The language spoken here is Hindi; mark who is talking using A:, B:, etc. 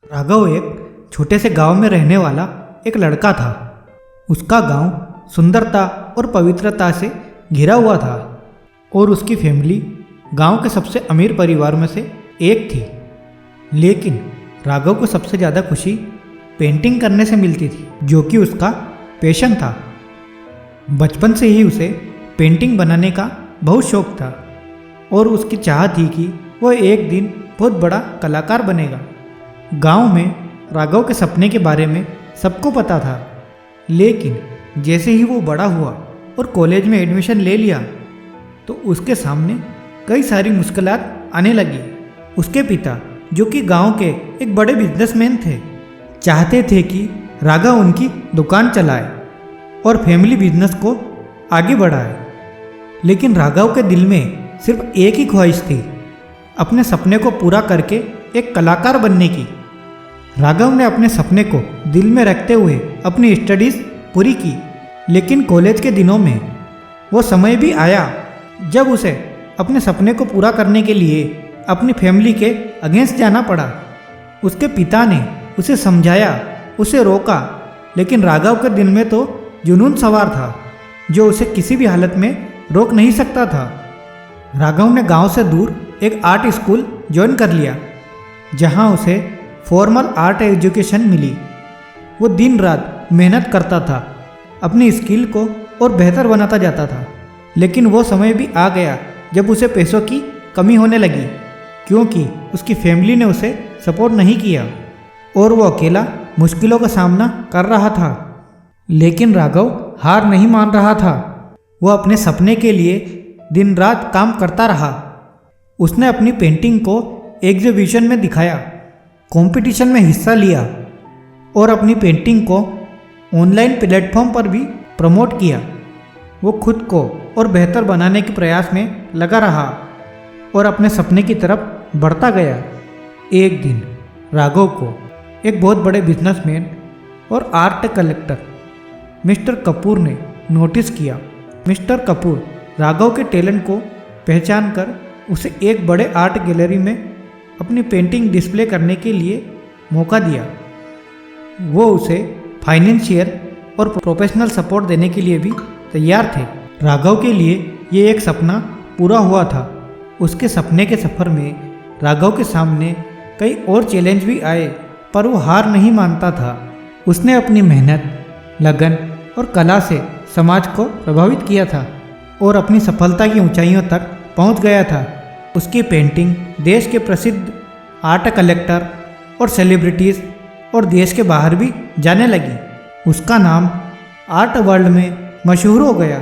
A: राघव एक छोटे से गांव में रहने वाला एक लड़का था। उसका गांव सुंदरता और पवित्रता से घिरा हुआ था और उसकी फैमिली गांव के सबसे अमीर परिवार में से एक थी। लेकिन राघव को सबसे ज़्यादा खुशी पेंटिंग करने से मिलती थी, जो कि उसका पैशन था। बचपन से ही उसे पेंटिंग बनाने का बहुत शौक था और उसकी चाह थी कि वह एक दिन बहुत बड़ा कलाकार बनेगा। गांव में राघव के सपने के बारे में सबको पता था, लेकिन जैसे ही वो बड़ा हुआ और कॉलेज में एडमिशन ले लिया तो उसके सामने कई सारी मुश्किलात आने लगी। उसके पिता, जो कि गांव के एक बड़े बिजनेसमैन थे, चाहते थे कि राघव उनकी दुकान चलाए और फैमिली बिजनेस को आगे बढ़ाए। लेकिन राघव के दिल में सिर्फ एक ही ख्वाहिश थी, अपने सपने को पूरा करके एक कलाकार बनने की। राघव ने अपने सपने को दिल में रखते हुए अपनी स्टडीज़ पूरी की, लेकिन कॉलेज के दिनों में वो समय भी आया जब उसे अपने सपने को पूरा करने के लिए अपनी फैमिली के अगेंस्ट जाना पड़ा। उसके पिता ने उसे समझाया, उसे रोका, लेकिन राघव के दिल में तो जुनून सवार था जो उसे किसी भी हालत में रोक नहीं सकता था। राघव ने गांव से दूर एक आर्ट स्कूल ज्वाइन कर लिया, जहां उसे फॉर्मल आर्ट एजुकेशन मिली। वो दिन रात मेहनत करता था, अपनी स्किल को और बेहतर बनाता जाता था। लेकिन वो समय भी आ गया जब उसे पैसों की कमी होने लगी, क्योंकि उसकी फैमिली ने उसे सपोर्ट नहीं किया और वो अकेला मुश्किलों का सामना कर रहा था। लेकिन राघव हार नहीं मान रहा था। वो अपने सपने के लिए दिन रात काम करता रहा। उसने अपनी पेंटिंग को एग्जीबिशन में दिखाया, कंपटीशन में हिस्सा लिया और अपनी पेंटिंग को ऑनलाइन प्लेटफॉर्म पर भी प्रमोट किया। वो खुद को और बेहतर बनाने के प्रयास में लगा रहा और अपने सपने की तरफ बढ़ता गया। एक दिन राघव को एक बहुत बड़े बिजनेसमैन और आर्ट कलेक्टर मिस्टर कपूर ने नोटिस किया। मिस्टर कपूर राघव के टैलेंट को पहचान कर उसे एक बड़े आर्ट गैलरी में अपनी पेंटिंग डिस्प्ले करने के लिए मौका दिया। वो उसे फाइनेंशियल और प्रोफेशनल सपोर्ट देने के लिए भी तैयार थे। राघव के लिए ये एक सपना पूरा हुआ था। उसके सपने के सफ़र में राघव के सामने कई और चैलेंज भी आए, पर वो हार नहीं मानता था। उसने अपनी मेहनत, लगन और कला से समाज को प्रभावित किया था और अपनी सफलता की ऊंचाइयों तक पहुंच गया था। उसकी पेंटिंग देश के प्रसिद्ध आर्ट कलेक्टर और सेलिब्रिटीज़ और देश के बाहर भी जाने लगी। उसका नाम आर्ट वर्ल्ड में मशहूर हो गया।